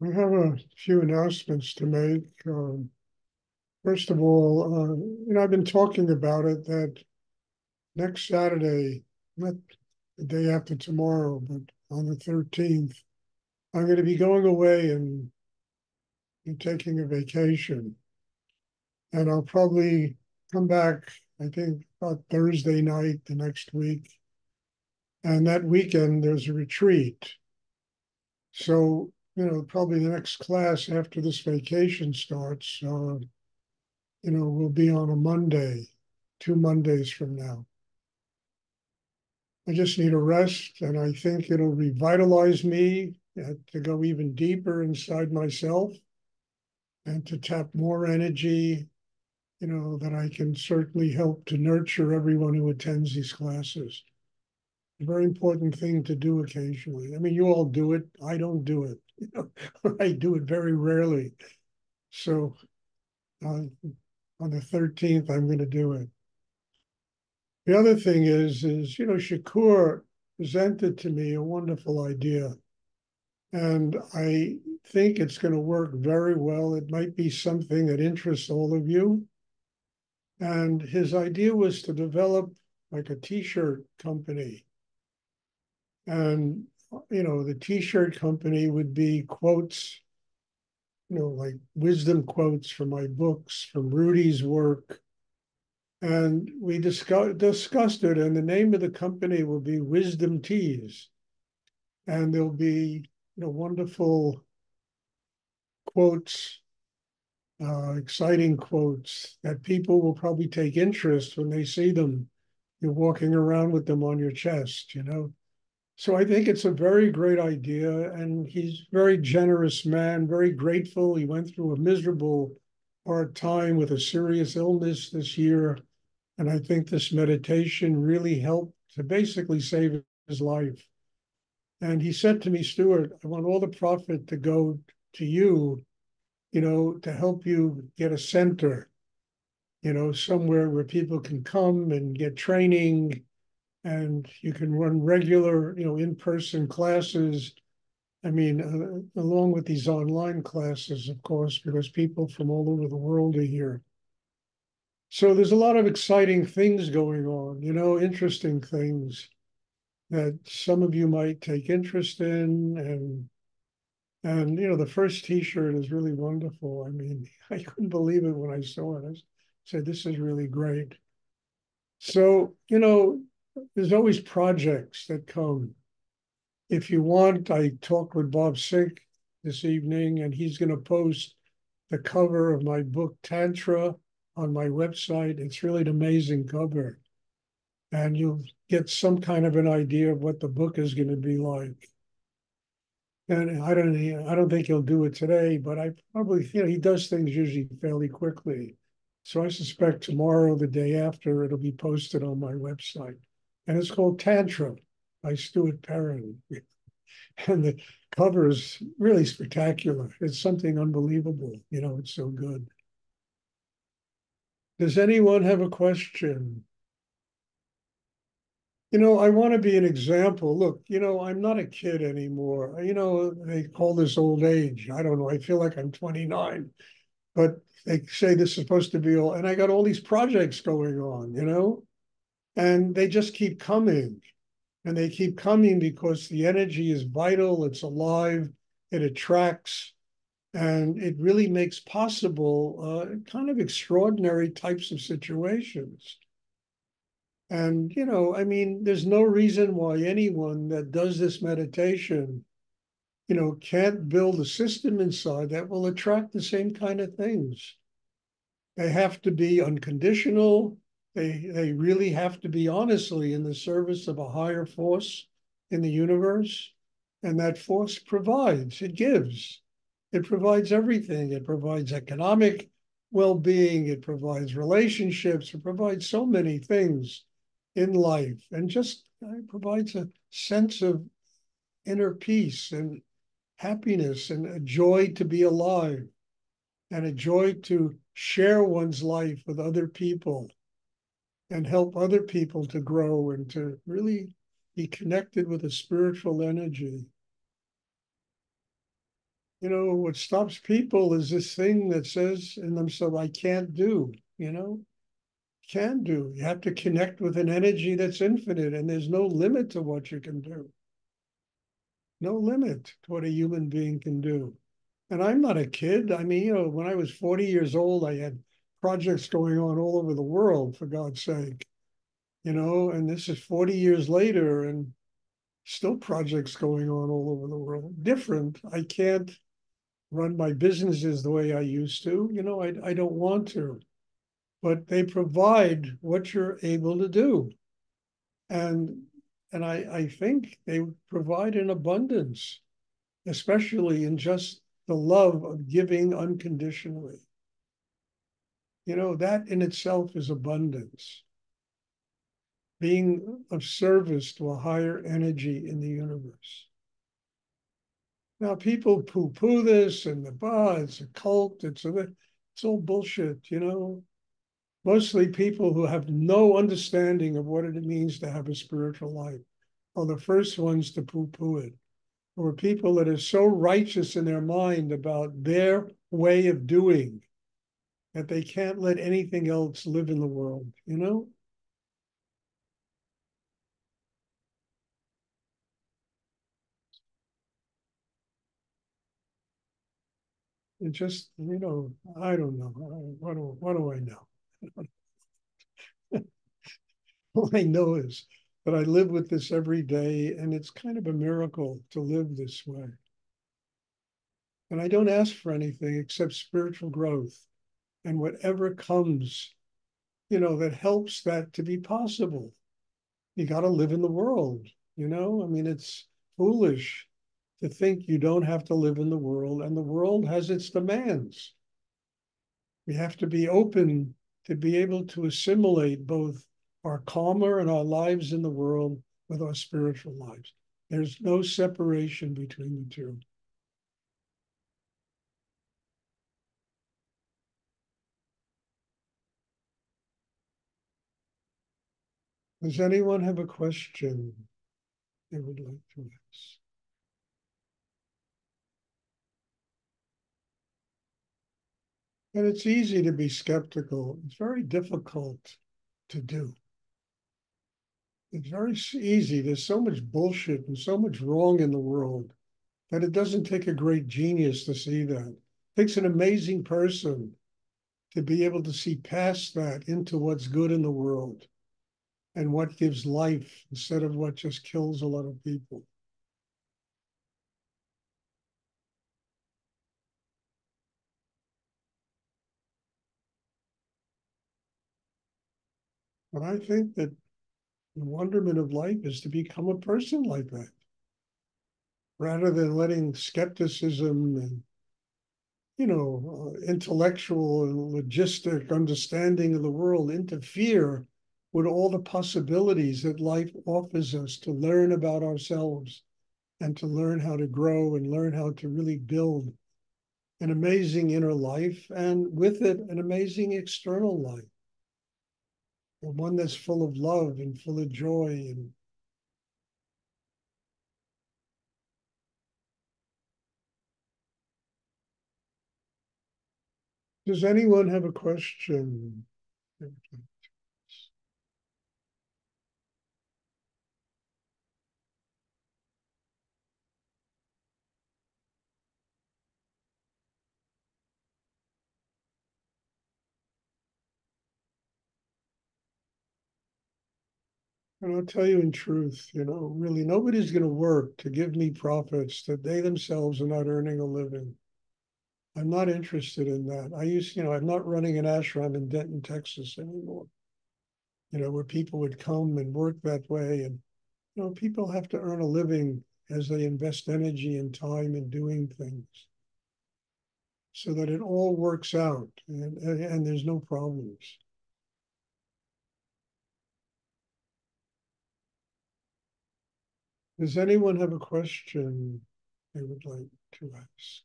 I have a few announcements to make. First of all, I've been talking about it that next Saturday, not the day after tomorrow, but on the 13th, I'm going to be going away and taking a vacation. And I'll probably come back, I think, about Thursday night the next week. And that weekend, there's a retreat. So, probably the next class after this vacation starts, will be on a Monday, 2 Mondays from now. I just need a rest, and I think it'll revitalize me to go even deeper inside myself and to tap more energy, that I can certainly help to nurture everyone who attends these classes. A very important thing to do occasionally. I mean, you all do it. I don't do it. I do it very rarely. So uh, on the 13th, I'm going to do it. The other thing is, Shakur presented to me a wonderful idea, and I think it's going to work very well. It might be something that interests all of you. And his idea was to develop like a T-shirt company. And, the T-shirt company would be quotes, like wisdom quotes from my books, from Rudy's work. And we discussed it, and the name of the company will be Wisdom Teas. And there'll be, wonderful quotes, exciting quotes that people will probably take interest when they see them. You're walking around with them on your chest. So I think it's a very great idea. And he's a very generous man, very grateful. He went through a miserable hard time with a serious illness this year. And I think this meditation really helped to basically save his life. And he said to me, Stuart, I want all the profit to go to you, to help you get a center, somewhere where people can come and get training and you can run regular, in-person classes. I mean, along with these online classes, of course, because people from all over the world are here. So there's a lot of exciting things going on, interesting things that some of you might take interest in. And the first T-shirt is really wonderful. I mean, I couldn't believe it when I saw it. I said, this is really great. So, there's always projects that come. If you want, I talked with Bob Sink this evening, and he's going to post the cover of my book, Tantra, on my website. It's really an amazing cover. And you'll get some kind of an idea of what the book is going to be like. And I don't think he'll do it today, but I probably, he does things usually fairly quickly. So I suspect tomorrow, the day after, it'll be posted on my website. And it's called Tantra by Stuart Perrin. And the cover is really spectacular. It's something unbelievable. It's so good. Does anyone have a question? I want to be an example. Look, I'm not a kid anymore. They call this old age. I don't know. I feel like I'm 29, but they say this is supposed to be all, and I got all these projects going on, and they just keep coming. And they keep coming because the energy is vital, it's alive, it attracts, and it really makes possible kind of extraordinary types of situations. And, I mean, there's no reason why anyone that does this meditation, can't build a system inside that will attract the same kind of things. They have to be unconditional. They really have to be honestly in the service of a higher force in the universe. And that force provides, it gives. It provides everything. It provides economic well-being. It provides relationships. It provides so many things in life, and just provides a sense of inner peace and happiness and a joy to be alive and a joy to share one's life with other people and help other people to grow and to really be connected with a spiritual energy. what stops people is this thing that says in themselves, I can't do, can do. You have to connect with an energy that's infinite, and there's no limit to what you can do. No limit to what a human being can do. And I'm not a kid. I mean, when I was 40 years old, I had projects going on all over the world, for God's sake, and this is 40 years later and still projects going on all over the world. Different. I can't run my businesses the way I used to. I don't want to, but they provide what you're able to do. And I think they provide in abundance, especially in just the love of giving unconditionally. That in itself is abundance. Being of service to a higher energy in the universe. Now, people poo-poo this and it's a cult, it's all bullshit. Mostly people who have no understanding of what it means to have a spiritual life are the first ones to poo-poo it. Or people that are so righteous in their mind about their way of doing that they can't let anything else live in the world. It just, I don't know. What do I know? All I know is that I live with this every day, and it's kind of a miracle to live this way. And I don't ask for anything except spiritual growth and whatever comes, that helps that to be possible. You got to live in the world. I mean, it's foolish to think you don't have to live in the world, and the world has its demands. We have to be open to be able to assimilate both our karma and our lives in the world with our spiritual lives. There's no separation between the two. Does anyone have a question they would like to ask? And it's easy to be skeptical. It's very difficult to do. It's very easy. There's so much bullshit and so much wrong in the world that it doesn't take a great genius to see that. It takes an amazing person to be able to see past that into what's good in the world and what gives life instead of what just kills a lot of people. But I think that the wonderment of life is to become a person like that, rather than letting skepticism and intellectual and logistic understanding of the world interfere with all the possibilities that life offers us to learn about ourselves and to learn how to grow and learn how to really build an amazing inner life and with it an amazing external life, and one that's full of love and full of joy. And does anyone have a question? And I'll tell you in truth, really nobody's going to work to give me profits that they themselves are not earning a living. I'm not interested in that. I'm not running an ashram in Denton, Texas anymore, where people would come and work that way. And, people have to earn a living as they invest energy and time in doing things so that it all works out and there's no problems. Does anyone have a question they would like to ask?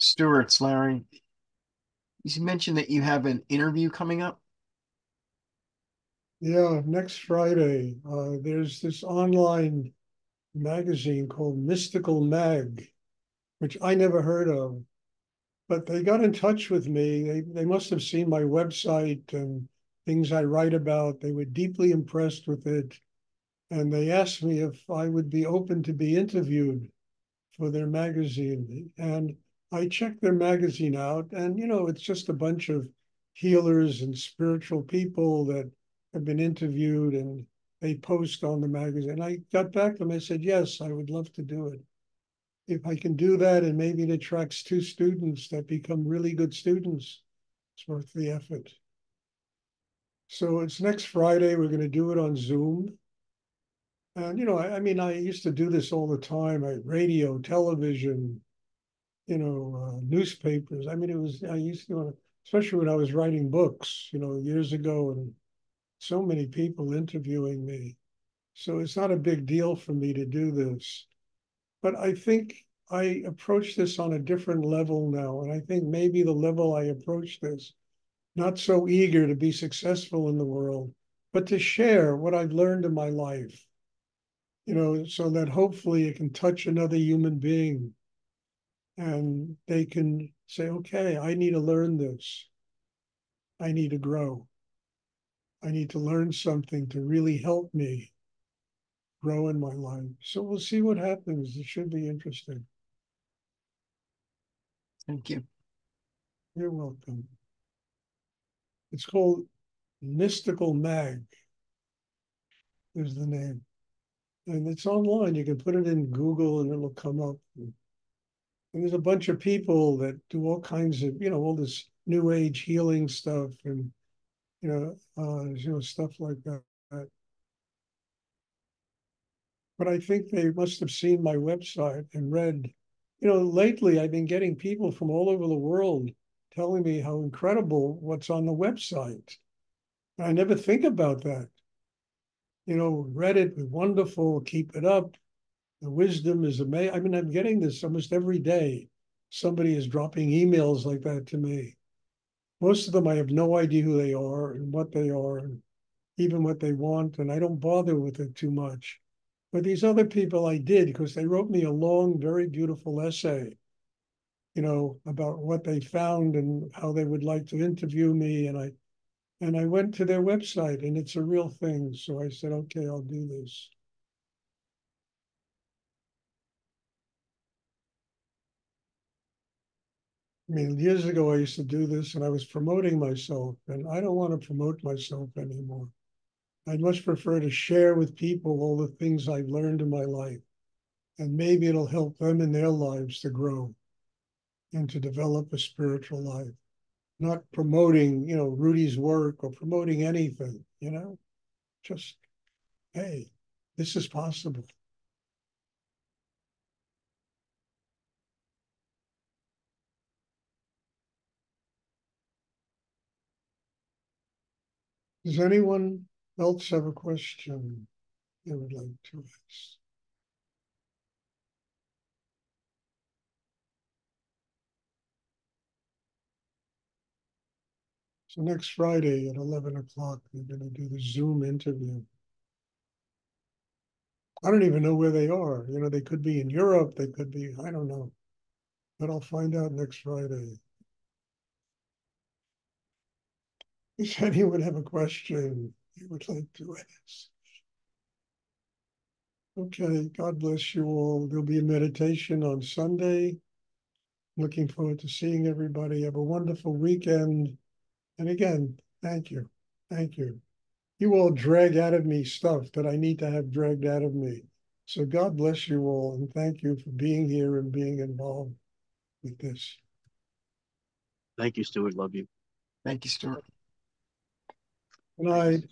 Stuart, Larry, you mentioned that you have an interview coming up. Yeah, next Friday, there's this online magazine called Mystical Mag, which I never heard of, but they got in touch with me. They must have seen my website and things I write about. They were deeply impressed with it. And they asked me if I would be open to be interviewed for their magazine. And I checked their magazine out, and it's just a bunch of healers and spiritual people that have been interviewed, and they post on the magazine. I got back to them. I said, yes, I would love to do it. If I can do that, and maybe it attracts two students that become really good students, it's worth the effort. So it's next Friday. We're going to do it on Zoom. And, I mean, I used to do this all the time, radio, television, newspapers. I mean, I used to, especially when I was writing books, years ago, and so many people interviewing me. So it's not a big deal for me to do this. But I think I approach this on a different level now. And I think maybe the level I approach this, not so eager to be successful in the world, but to share what I've learned in my life, so that hopefully it can touch another human being and they can say, okay, I need to learn this. I need to grow. I need to learn something to really help me grow in my life. So we'll see what happens. It should be interesting. Thank you. You're welcome. It's called Mystical Mag, is the name. And it's online. You can put it in Google and it'll come up. And there's a bunch of people that do all kinds of, all this new age healing stuff and, stuff like that. But I think they must have seen my website and read. Lately I've been getting people from all over the world telling me how incredible what's on the website. I never think about that. Read it, wonderful, keep it up. The wisdom is amazing. I mean, I'm getting this almost every day. Somebody is dropping emails like that to me. Most of them, I have no idea who they are and what they are, and even what they want, and I don't bother with it too much. But these other people I did because they wrote me a long, very beautiful essay, about what they found and how they would like to interview me. And I went to their website and it's a real thing. So I said, okay, I'll do this. I mean, years ago I used to do this and I was promoting myself, and I don't want to promote myself anymore. I'd much prefer to share with people all the things I've learned in my life, and maybe it'll help them in their lives to grow and to develop a spiritual life. Not promoting, Rudy's work or promoting anything, just, hey, this is possible. Does anyone else have a question they would like to ask? So next Friday at 11 o'clock, we're going to do the Zoom interview. I don't even know where they are. They could be in Europe. They could be, I don't know. But I'll find out next Friday. Does anyone have a question you would like to ask? Okay, God bless you all. There'll be a meditation on Sunday. Looking forward to seeing everybody. Have a wonderful weekend. And again, thank you. Thank you. You all drag out of me stuff that I need to have dragged out of me. So God bless you all, and thank you for being here and being involved with this. Thank you, Stuart. Love you. Thank you, Stuart. Good night.